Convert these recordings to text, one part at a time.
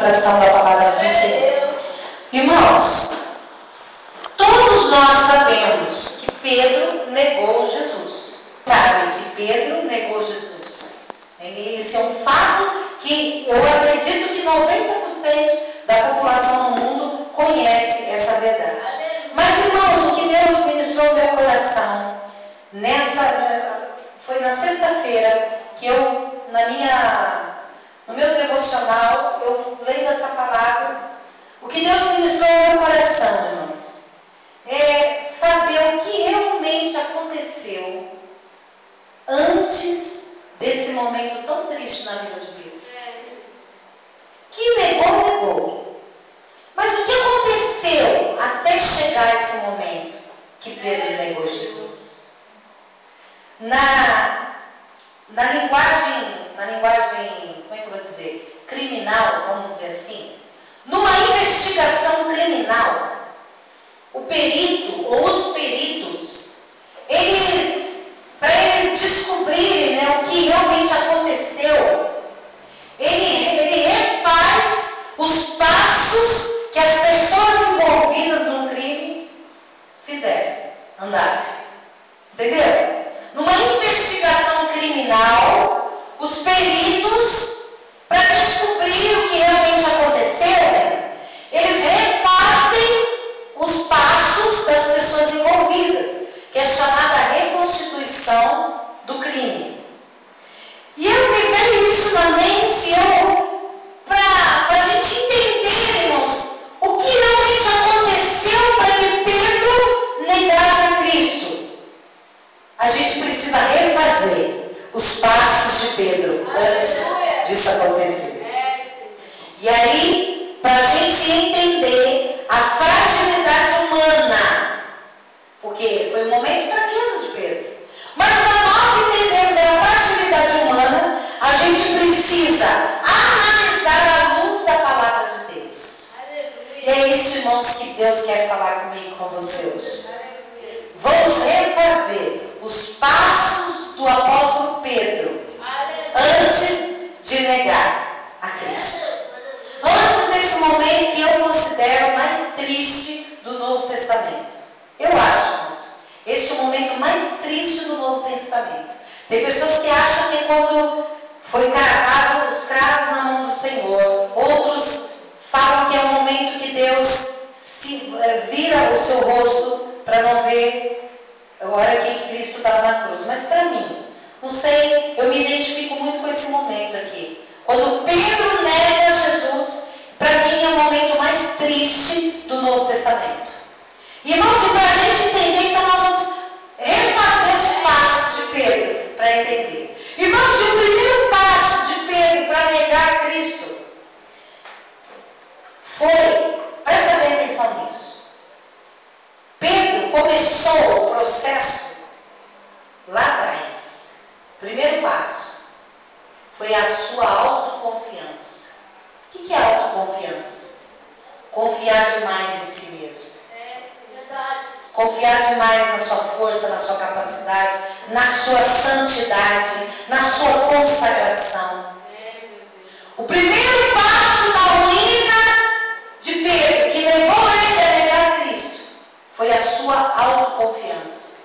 ministração da palavra do Senhor. Irmãos, todos nós sabemos que Pedro negou Jesus. Sabem que Pedro negou Jesus. Esse é um fato que eu acredito que 90% da população no mundo conhece essa verdade. Mas, irmãos, o que Deus ministrou no meu coração, foi na sexta-feira que eu, no meu devocional, eu lendo essa palavra, o que Deus ministrou no meu coração, irmãos, é saber o que realmente aconteceu antes desse momento tão triste na vida de Pedro. Que negou. Mas o que aconteceu até chegar esse momento que Pedro negou Jesus? Na linguagem, como é que eu vou dizer? Criminal, vamos dizer assim. Numa investigação criminal, o perito ou os peritos, para eles descobrirem, né, o que realmente aconteceu, ele refaz os passos que as pessoas envolvidas no crime fizeram, andaram. Entendeu? Numa investigação criminal, os peritos, para descobrir o que realmente aconteceu, eles refazem os passos das pessoas envolvidas, que é chamada reconstituição do crime. E eu me veio isso na mente, para a gente entender, irmãos, o que realmente aconteceu para que Pedro negasse a Cristo. A gente precisa refazer os passos de Pedro antes disso acontecer. E aí, para a gente entender a fragilidade humana, porque foi um momento de fraqueza de Pedro. Mas para nós entendermos a fragilidade humana, a gente precisa analisar a luz da palavra de Deus. E é isso, irmãos, que Deus quer falar comigo e com você hoje. Vamos refazer os passos do apóstolo Pedro antes de negar a Cristo. Antes desse momento que eu considero mais triste do Novo Testamento. Eu acho, irmãos, este é o momento mais triste do Novo Testamento. Tem pessoas que acham que quando foi cravado os cravos na mão do Senhor, outros falam que é o momento que Deus vira o seu rosto para não ver a hora que Cristo estava na cruz. Mas para mim, não sei, eu me identifico muito com esse momento aqui. Quando Pedro nega Jesus, para mim é o momento mais triste do Novo Testamento. E, irmãos, e para a gente entender, então nós vamos refazer os passos de Pedro para entender. Irmãos, e o primeiro passo de Pedro para negar Cristo foi, presta bem atenção nisso, Pedro começou o processo lá atrás. Primeiro passo foi a sua autoconfiança. O que é autoconfiança? Confiar demais em si mesmo. Confiar demais na sua força, na sua capacidade, na sua santidade, na sua consagração. O primeiro passo da ruína de Pedro, que levou ele a negar a Cristo, foi a sua autoconfiança.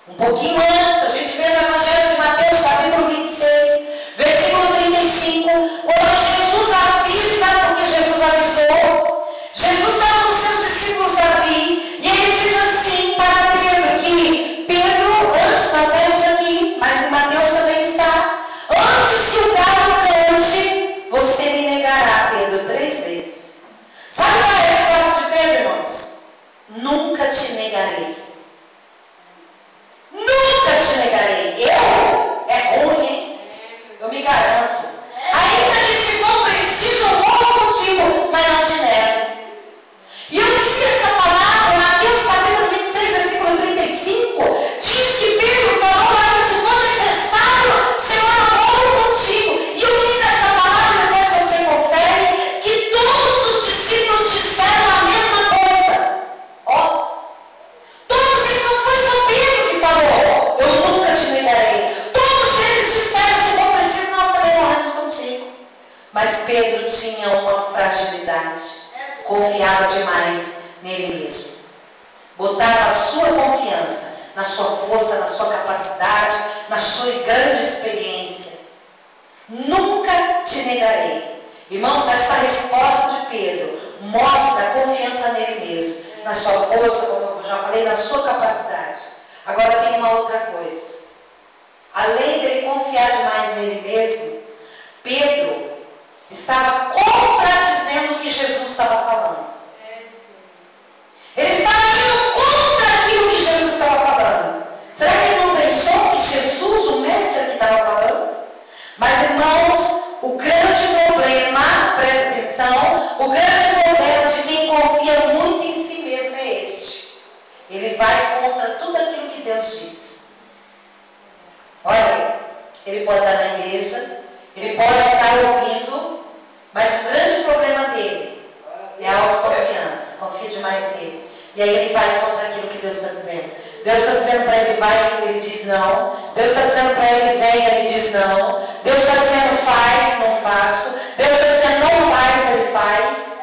Um pouquinho antes, a gente vê no Evangelho de Mateus, capítulo 26, versículo 35, quando Jesus avisa, porque Jesus avisou, Jesus estava com seus discípulos ali, e ele diz assim para Pedro, que Pedro, antes, nós vemos aqui, mas em Mateus também está, antes que o galo cante, você me negará, Pedro, 3 vezes. Sabe qual é a resposta de Pedro, irmãos? Nunca te negarei. Nunca te negarei. É ruim, hein? Eu me garanto. Ainda que se for preciso, eu vou contigo, mas não te nego. E eu li essa palavra, Mateus capítulo 26, versículo 35, diz que Pedro falou lá que se for necessário, Senhor, eu vou contigo. E eu li essa palavra, depois você confere, que todos os discípulos disseram a mesma coisa. Ó, todos eles, não foi só Pedro que falou, eu nunca te negarei. Todos eles disseram, se for preciso, nós também Mas Pedro tinha uma fragilidade, confiava demais nele mesmo. Botava a sua confiança na sua força, na sua capacidade, na sua grande experiência. Nunca te negarei. Irmãos, essa resposta de Pedro mostra a confiança nele mesmo, na sua força, como eu já falei, na sua capacidade. Agora tem uma outra coisa. Além dele confiar demais nele mesmo, Pedro estava contradizendo o que Jesus estava falando. Ele estava indo contra aquilo que Jesus estava falando. Será que ele não pensou que Jesus, o mestre, que estava falando? Mas, irmãos, o grande problema, presta atenção, o grande problema de quem confia muito em si mesmo é este. Ele vai contra tudo aquilo que Deus diz. Olha, ele pode estar na igreja, ele pode estar ouvindo, mas o grande problema dele é a autoconfiança. Confia demais nele. E aí ele vai contra aquilo que Deus está dizendo. Deus está dizendo para ele vai, ele diz não. Deus está dizendo para ele vem, ele diz não. Deus está dizendo faz, não faço. Deus está dizendo não faz, ele faz.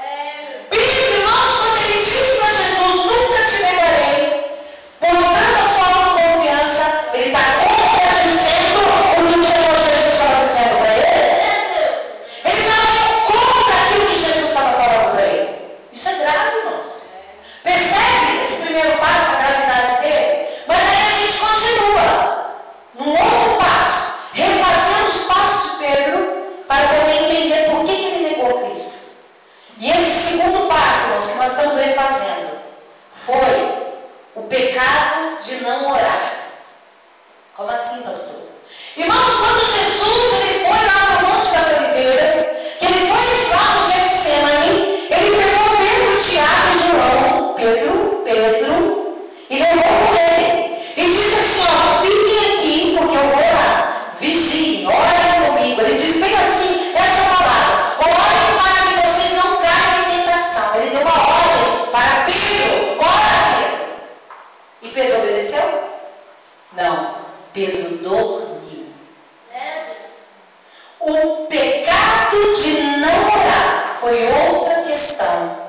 Pedro, irmãos, quando ele disse para Jesus, nunca te negarei, mostrando a sua autoconfiança, ele está contradizendo o que o Senhor Jesus estava dizendo para ele. Ele estava contra aquilo que Jesus estava falando para ele. Isso é grave, irmãos. Percebe esse primeiro passo, a gravidade dele? Mas aí a gente continua num outro passo, refazendo os passos de Pedro para poder entender por que ele negou Cristo. E esse segundo passo, irmãos, que nós estamos refazendo, foi o pecado de não orar. Como assim, pastor? Irmãos, quando Jesus ele foi lá para o Monte das Oliveiras, que ele foi estar no Getsemane, ele pegou Pedro, Tiago e João, Pedro, e levou com ele. E disse assim, ó, fiquem aqui, porque eu vou lá. Vigiem, orem comigo. Ele diz bem assim, essa palavra. Orem para que vocês não caiam em tentação. Ele deu uma ordem para Pedro. Ora, Pedro. E Pedro obedeceu? Não. Pedro dormiu. O pecado de não orar foi outra questão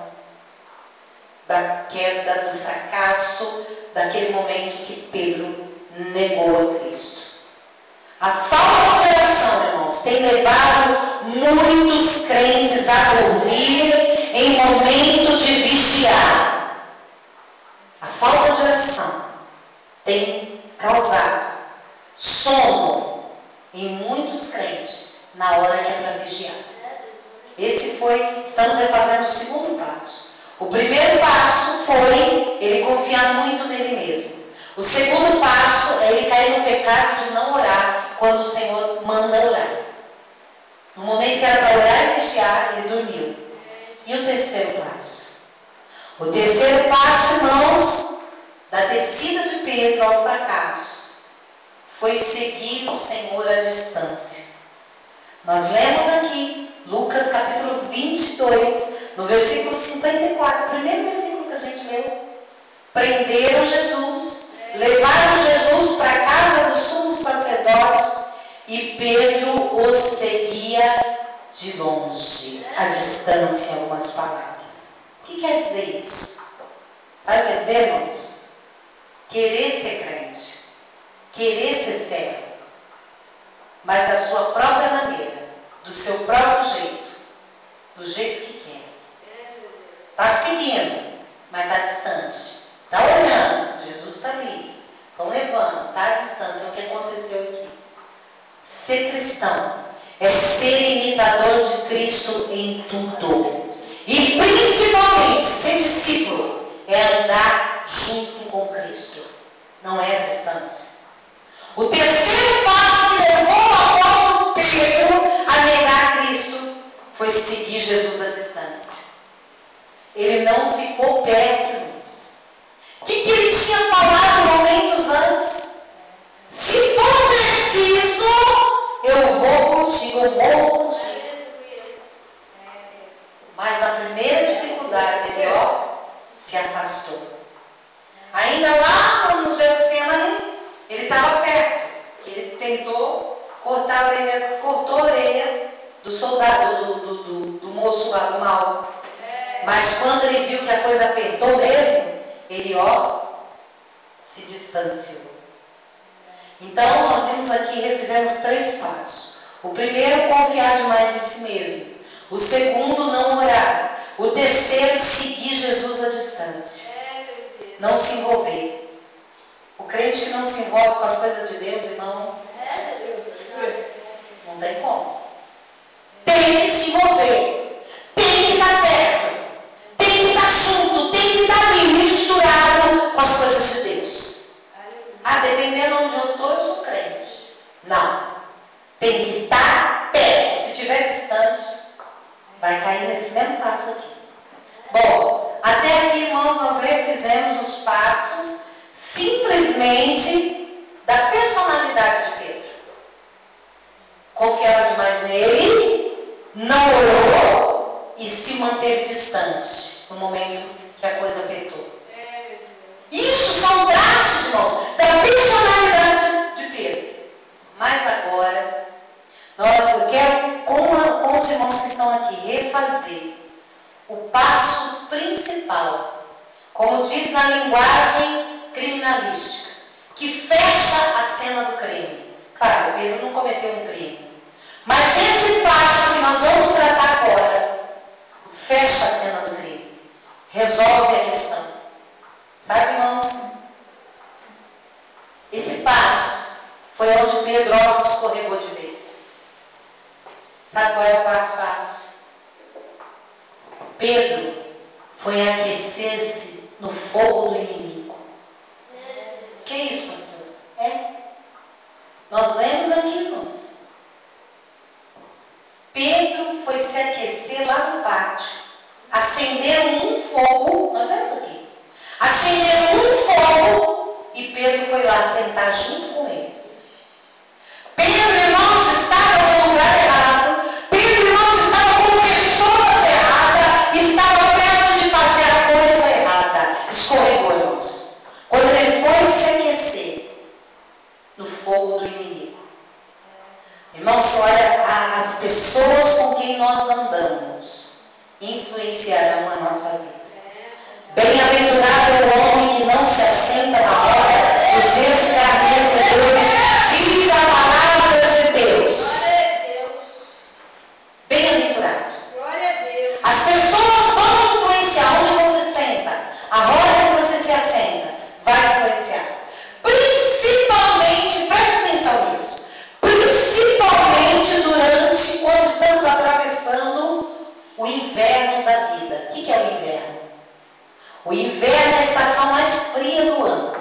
da queda, do fracasso, daquele momento que Pedro negou a Cristo. A falta de oração, irmãos, tem levado muitos crentes a dormir em momento de vigiar. A falta de oração tem causado sono em muitos crentes na hora que é para vigiar. Estamos refazendo o segundo passo. O primeiro passo foi ele confiar muito nele mesmo. O segundo passo é ele cair no pecado de não orar quando o Senhor manda orar. No momento que era para orar e vigiar, ele dormiu. E o terceiro passo? O terceiro passo, irmãos, da descida de Pedro ao fracasso, foi seguir o Senhor à distância. Nós lemos aqui, Lucas capítulo 22, no versículo 54, o primeiro versículo que a gente leu. Prenderam Jesus, levaram Jesus para a casa do sumo sacerdote e Pedro os seguia de longe, à distância, em algumas palavras. O que quer dizer isso? Sabe o que quer dizer, irmãos? Querer ser crente, querer ser servo, mas da sua própria maneira, do seu próprio jeito, do jeito que quer. Está seguindo, mas está distante. Está olhando, Jesus está ali. Estão levando, está à distância. É o que aconteceu aqui. Ser cristão é ser imitador de Cristo em tudo. E principalmente, ser discípulo é andar junto com Cristo. Não é a distância. O terceiro passo que levou o apóstolo Pedro a negar Cristo foi seguir Jesus à distância. Ele não ficou perto, irmãos. O que ele tinha falado momentos antes? Se for preciso, eu vou contigo, eu morro contigo. Mas na primeira dificuldade, ele se afastou. Ainda lá no Getsemane, ele estava perto. Ele tentou cortar a orelha, cortou a orelha do soldado, do moço lá do mal. Mas quando ele viu que a coisa apertou mesmo, ele, se distanciou. Então, nós vimos aqui, refizemos 3 passos. O primeiro, confiar demais em si mesmo. O segundo, não orar. O terceiro, seguir Jesus à distância. Não se envolver. O crente que não se envolve com as coisas de Deus, irmão, não tem como. Tem que se envolver. Tem que estar perto. Tem que estar junto. Tem que estar ali, misturado com as coisas de Deus. Dependendo de onde eu estou, eu sou crente. Não. Tem que estar perto. Se estiver distante, vai cair nesse mesmo passo aqui. Bom, até aqui, irmãos, nós refizemos os passos simplesmente da personalidade de Pedro. Confiava demais nele, não orou e se manteve distante no momento que a coisa apertou. Isso são traços, irmãos, da personalidade de Pedro. Mas agora, eu quero, com os irmãos que estão aqui, refazer o passo principal, como diz na linguagem criminalística, que fecha a cena do crime. Claro, Pedro não cometeu um crime, mas esse passo que nós vamos tratar agora fecha a cena do crime, resolve a questão. Sabe, irmãos? Esse passo foi onde Pedro escorregou de vez. Sabe qual é o 4º passo? Pedro foi aquecer-se no fogo do inimigo. Que é isso, pastor? Nós lemos aqui, irmãos. Pedro foi se aquecer lá no pátio. Acenderam um fogo. Nós lemos aqui. Acenderam um fogo e Pedro foi lá sentar junto com eles. Pedro, irmãos, estava no lugar errado. Pedro, irmãos, estava com pessoas erradas. Estava perto de fazer a coisa errada. Escorregou, irmãos. Quando ele foi se aquecer no fogo do inimigo. Irmãos, olha, as pessoas com quem nós andamos influenciarão a nossa vida. Bem-aventurado é o homem que não se assenta na roda dos escarnecedores, diz a palavra de Deus. Bem-aventurado. As pessoas vão influenciar onde você senta, a roda que você se assenta, vai influenciar. Principalmente, presta atenção nisso, principalmente durante quando estamos atravessando o inverno da vida. O que é o inverno? O inverno é a estação mais fria do ano.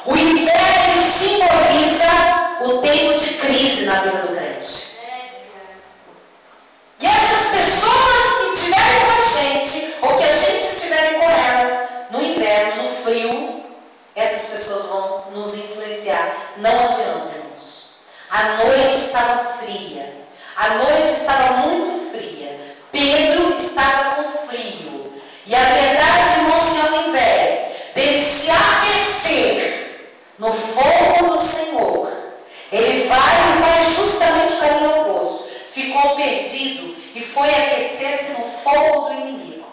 O inverno, ele simboliza o tempo de crise na vida do crente. E essas pessoas que estiverem com a gente, ou que a gente estiver com elas, no inverno, no frio, essas pessoas vão nos influenciar. Não adianta, irmãos. A noite estava fria. A noite estava muito fria. Pedro estava com frio. E a verdade, irmãos, que ao invés dele se aquecer no fogo do Senhor, ele vai justamente o caminho oposto. Ficou perdido e foi aquecer-se no fogo do inimigo.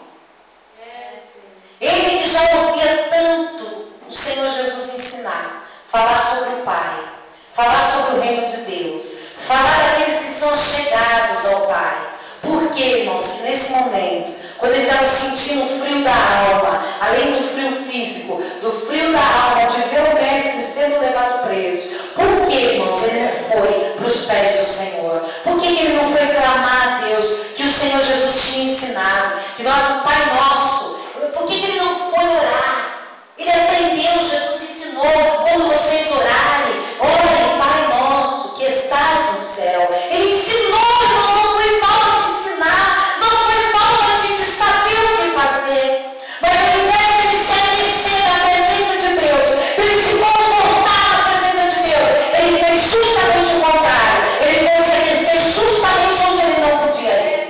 Ele que já ouvia tanto o Senhor Jesus ensinar, falar sobre o Pai, falar sobre o reino de Deus, falar daqueles que são chegados ao Pai. Por que, irmãos, que nesse momento, quando ele estava sentindo o frio da alma, além do frio físico, do frio da alma, de ver o mestre sendo levado preso, por que, irmãos, ele não foi para os pés do Senhor? Por que ele não foi clamar a Deus que o Senhor Jesus tinha ensinado, que nós, o Pai Nosso, por que ele não foi orar? Ele aprendeu, Jesus ensinou, quando vocês orarem, orem, Pai Nosso, que estás no céu. Ele ensinou, irmãos, não foi falta de ensinar, não foi falta de saber o que fazer. Mas ao invés de ele se aquecer na presença de Deus, ele se confortar na presença de Deus, ele fez justamente o contrário. Ele foi se aquecer justamente onde ele não podia ir.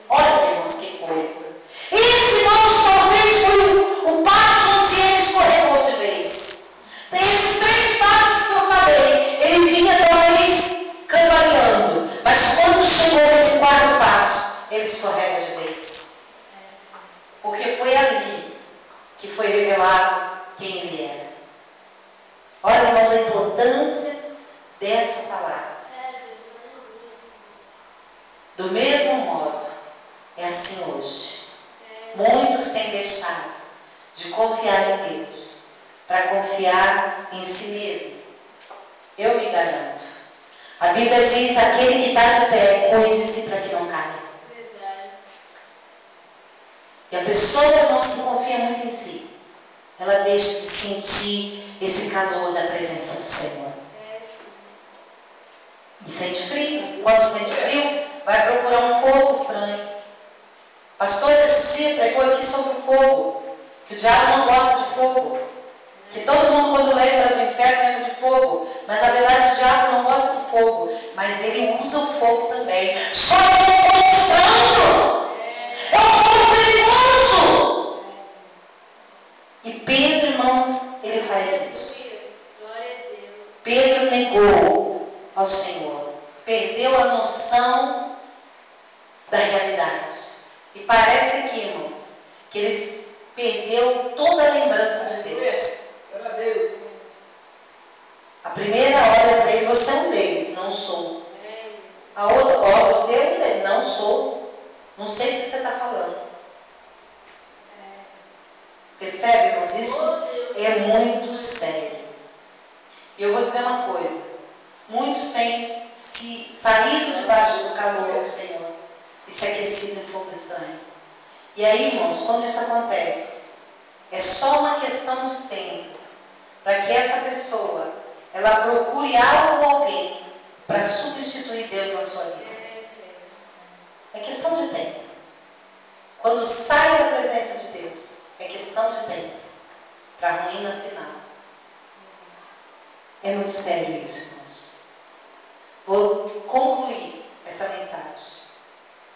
Olha, irmãos, que coisa. Esse, irmãos, talvez foi escorrega de vez. Porque foi ali que foi revelado quem ele era. Olha, irmãos, a importância dessa palavra. Do mesmo modo, é assim hoje. Muitos têm deixado de confiar em Deus para confiar em si mesmo. Eu me garanto. A Bíblia diz: aquele que está de pé, cuide-se para que não caia. E a pessoa não se confia muito em si. Ela deixa de sentir esse calor da presença do Senhor. E sente frio. Quando sente frio, vai procurar um fogo estranho. Pastor, esse dia pregou aqui sobre o fogo. Que o diabo não gosta de fogo. Que todo mundo, quando lembra do inferno, lembra de fogo. Mas na verdade o diabo não gosta do fogo. Mas ele usa o fogo também. Só que é um fogo estranho. É um fogo perigoso. E Pedro, irmãos, ele faz isso. Pedro negou ao Senhor. Perdeu a noção da realidade. E parece aqui, irmãos, que ele perdeu toda a lembrança de Deus. A primeira hora dele, você é um deles, não sou. A outra, ó, você é um deles, não sou. Não sei o que você está falando. Percebe, irmãos? Isso é muito sério. E eu vou dizer uma coisa. Muitos têm se saído debaixo do calor do Senhor e se aquecido em fogo estranho. E aí, irmãos, quando isso acontece, é só uma questão de tempo para que essa pessoa, ela procure algo ou alguém para substituir Deus na sua vida. É questão de tempo. Quando sai da presença de Deus, é questão de tempo para a ruína final. É muito sério isso, irmãos. Vou concluir essa mensagem,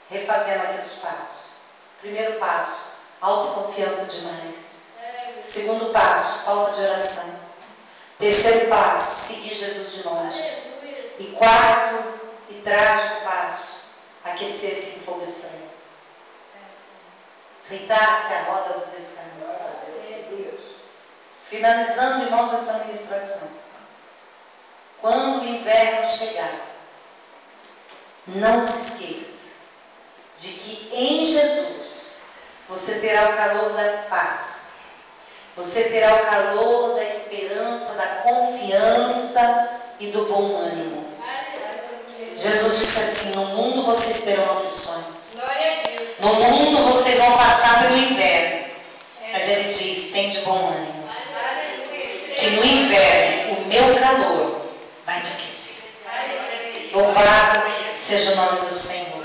refazendo aqui os passos. Primeiro passo, autoconfiança demais. Segundo passo, falta de oração. Terceiro passo, seguir Jesus de longe. E quarto e trágico passo, aquecer-se em fogo estranho. Sentar-se à roda dos escarnecedores. Finalizando, irmãos, essa ministração. Quando o inverno chegar, não se esqueça de que em Jesus você terá o calor da paz. Você terá o calor da esperança, da confiança e do bom ânimo. Jesus disse assim: no mundo vocês terão aflições. No mundo vocês vão passar pelo inverno. Mas ele diz: tem de bom ânimo. Que no inverno o meu calor vai te aquecer. Louvado seja o nome do Senhor.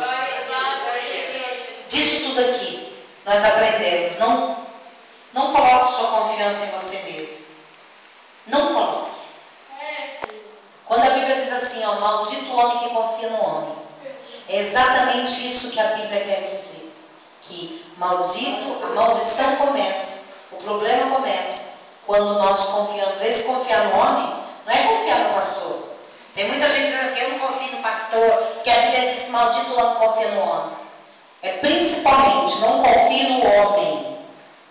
Disso tudo aqui, nós aprendemos. Não coloque sua confiança em você mesmo. Não coloque. Quando a Bíblia diz assim, ó, maldito o homem que confia no homem. É exatamente isso que a Bíblia quer dizer. Que maldito, a maldição começa. O problema começa quando nós confiamos. Esse confiar no homem não é confiar no pastor. Tem muita gente dizendo assim, eu não confio no pastor, porque a Bíblia diz maldito o homem que confia no homem. É principalmente, não confie no homem.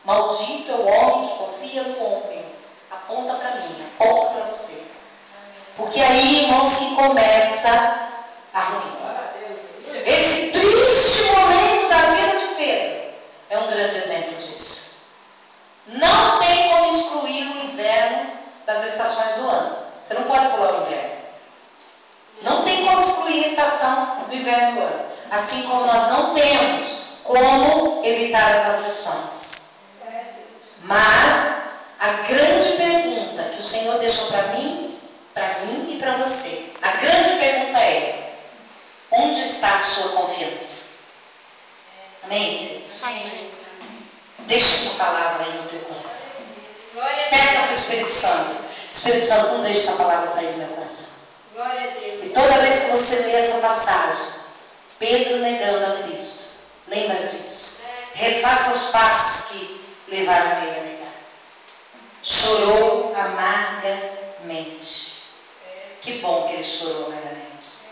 Maldito é o homem que confia no homem. Aponta para mim, aponta para você. Porque aí, irmãos, que começa a ruína. Esse triste momento da vida de Pedro é um grande exemplo disso. Não tem como excluir o inverno das estações do ano. Você não pode pular o inverno. Não tem como excluir a estação do inverno do ano. Assim como nós não temos como evitar as aflições. Mas a grande pergunta que o Senhor deixou para mim e para você, a grande pergunta é: onde está a sua confiança? Amém, queridos? Amém. Deixa essa palavra aí no teu coração. Peça para o Espírito Santo. Espírito Santo, não deixe essa palavra sair do meu coração. E toda vez que você lê essa passagem, Pedro negando a Cristo, lembra disso. Refaça os passos que levaram ele a negar. Chorou amargamente. Que bom que ele chorou amargamente.